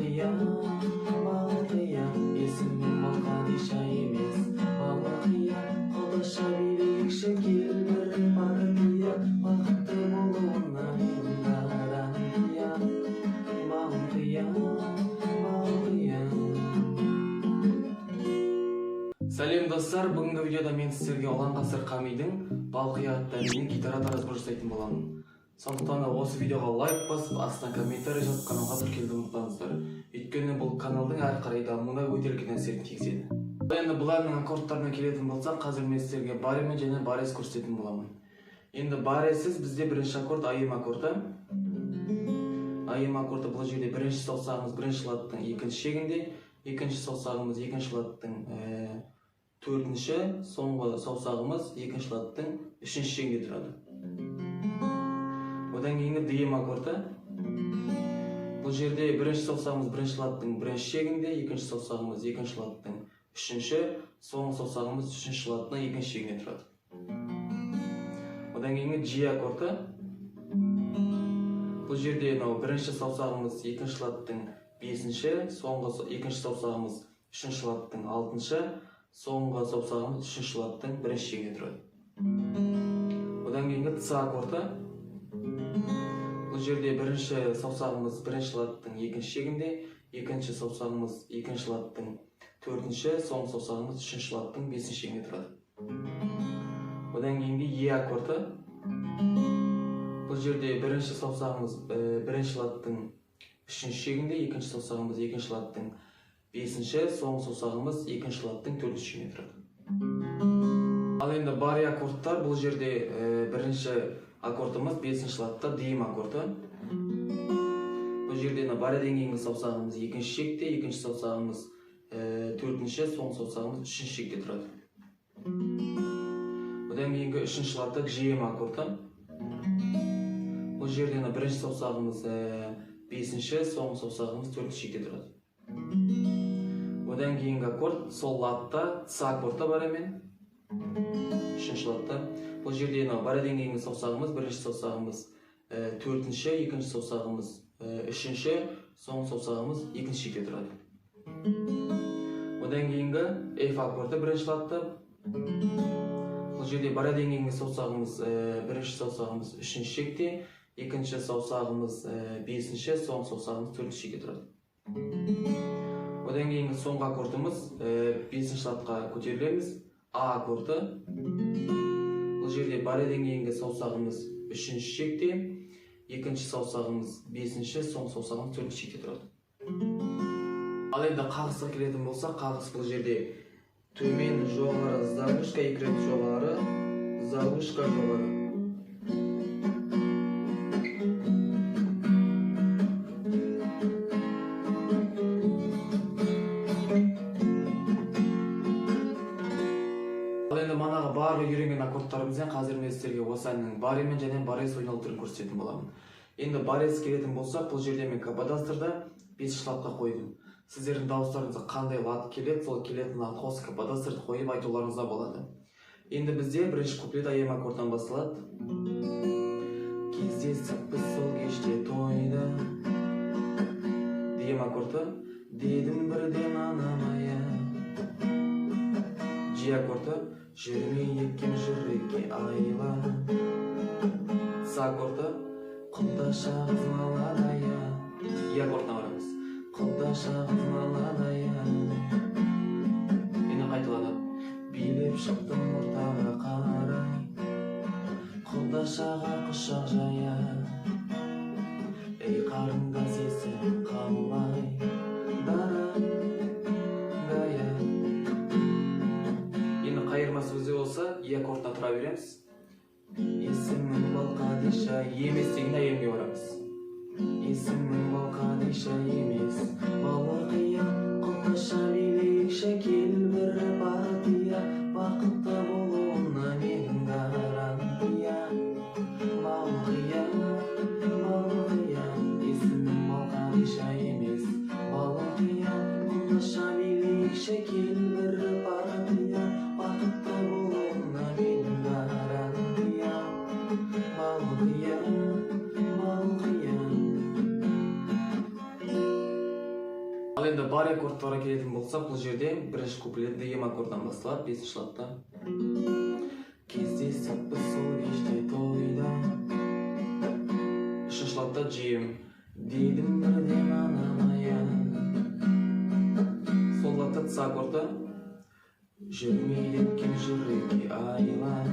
Балқия, балқия, есімім Балқадиша емес. Балқия, қолдаша билейікші кел бір партия, бақытты болуына мен гарантия. Балқия, балқия. Сәлем достар, бүгінгі видеода мен сіздерге Ұлан Ғасыр Қамидың Балқия атты әнінен гитарада разбор жасайтын боламын. Сондықтан да осы видеоға лайк басып, астына комментарий жазып, каналға тіркелуді ұмытпаңыздар. Өйткені бұл каналдың әрі қарай дамуына өте үлкен әсерін тигізеді. Енді бұл әннің аккордтарына келетін болсақ, қазір мен сіздерге баремен және барес көрсететін боламын. Енді баресіз бізде бірінші аккорд айым аккорды. Айым аккорды бұл жерде бірінші саусағымыз бірінші латтың екінші шегінде, екінші саусағымыз екінші латтың төртінші, соңғы саусағымыз екінші латтың үшінші шегінде тұрады. Одан кейінгі дем аккорды. Бұл жерде бірінші саусағымыз бірінші латтың бірінші шегінде, екінші саусағымыз екінші латтың үшінші, соңғы саусағымыз үшінші латтың екінші шегінде тұрады. Одан кейінгі G аккорды. Бұл жерде бірінші саусағымыз екінші латтың бесінші, соңғы екінші саусағымыз үшінші латтың алтыншы, соңғы саусағымыз үшінші латтың бірінші шегінде тұрады. Одан кейінгі Ц аккорды. Бұл жерде бірінші саусағымыз бірінші латтың екінші шегінде, екінші саусағымыз екінші латтың төртінші, соңғы саусағымыз үшінші латтың бесінші шегінде тұрады. Одан кейінгі Е аккорды. Бұл жерде бірінші саусағымыз бірінші латтың үшінші шегінде, екінші саусағымыз екінші латтың бесінші, соңғы саусағымыз екінші латтың төртінші шегінде тұрады. Ал енді бари аккордтар. Бұл жерде бірінші аккордымыз бесінші латта дем аккорды. Бұл жерде бариден кейінгі саусағымыз екінші шекте, екінші саусағымыз төртінші, соңғы саусағымыз үшінші шекте тұрады. Одан кейінгі үшінші латта жем аккорды. Бұл жерде бірінші саусағымыз бесінші, соңғы саусағымыз төртінші шекте тұрады. Одан кейінгі аккорд сол латта Ц аккорды бар емен. Үшінші латта. Бұл жерде бариден кейінгі саусағымыз бірінші саусағымыз төртінші, екінші саусағымыз үшінші, соңғы саусағымыз екінші шекте тұрады. Одан кейінгі F аккорды бірінші латта. Бұл жерде бариден кейінгі саусағымыз бірінші саусағымыз үшінші шекте, екінші саусағымыз бесінші, соңғы саусағымыз төртінші шекте тұрады. Одан кейінгі соңғы аккордымыз бесінші латқа көтерілеміз. А аккорды. Бұл жерде бариден кейінгі саусағымыз үшінші шекте, екінші саусағымыз бесінші, соңғы саусағымыз төртінші шекте тұрады. Ал енді қағысқа келетін болса, қағыс бұл жерде төмен жоғары завышка, екі рет жоғары, завышка жоғары. Манағы барлы үйренген аккордтарымызбен қазір мен сіздерге осы әннің баремен және барес ойналу түрін көрсететін боламын. Енді барес келетін болсақ, бұл жерде мен каподастрда 5 латқа қойдым. Сіздердің дауыстарыңызға қандай лат келеді, сол келетін латқа осы каподастрды қойып айтуларыңызға болады. Енді бізде бірінші куплет айым аккордтан басталады. Кездесіппіз сол кеште тойда. Дем аккорды. Дедім бірден анамая. Ж аккорды. Жүрмей екем жүрекке айла. С аккорды. Құлдаша қыз маладая. Е аккордына барамыз. Құлдаша қыз маладая. Енді қайталанады. Билеп шықтым ортаға қарай. Құлдашаға құшақ жая. Ей қарындас есің қалай. Сөзі болса, Е аккордына тұра береміз. Есімім Балқадиша емес деген айымге барамыз. Есімім Балқадиша емес. Балқия, құлдаша билейікші кел бір партия, бақытты болуына мен гарантия. Балқия, балқия, есімім Балқадиша емес. Балқия, құлдаша билейікші кел бір партия, бақытты болуына мен гарантия. Балқия, балқия. Ал енді бар аккордтарға келетін болсақ, бұл жерде бірінші куплет дегем аккордтан басталады, 5-ші ладта. Кездесіппіз сол кеште тойда. 3-ші ладта G. Дедім бірден анамая. Сол ладта С аккорды. Жүрмейді кем жүрекке айла.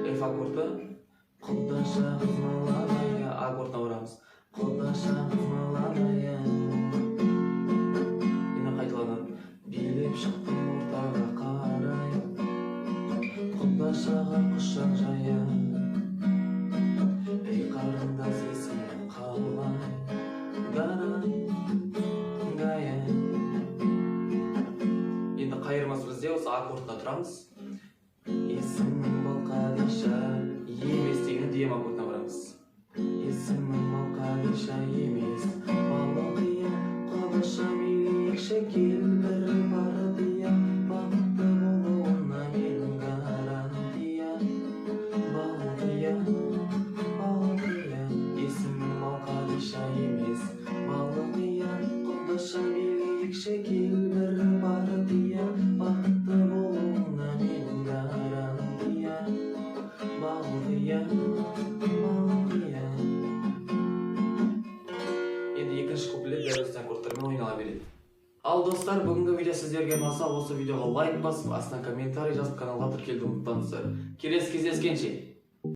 F аккорды. Құдаша қызмаланaya. Аккордына барамыз. Құдаша қызмаланaya. Енді қайталанады. Билеп шықтым ортаға қарай. Құдашаға құшақ жая. Ей қарындас есімнен қалай. Гая. Енді қайырмасы бізде осы аккордына тұрамыз. Есімнің бұл қадиша емес деген дем аккордына барамыз. Есімнің бұл қадиша емес балықия. Құдаша мейлікші кел бір бардия. Бақытты болуына менің гарантия. Балықия. Есімнің бұл қадиша емес балықия. Құдаша мейлікші кел бір бардия. Бақытты болуына менің гарантия. Балықия. Енді екінші куплет дәл осы аккордтармен ойнала береді. Ал достар, бүгінгі видео сіздерге ұнаса, осы видеоға лайк басып, астына комментарий жазып, каналға тіркелуді ұмытпаңыздар. Келесі кездескенше.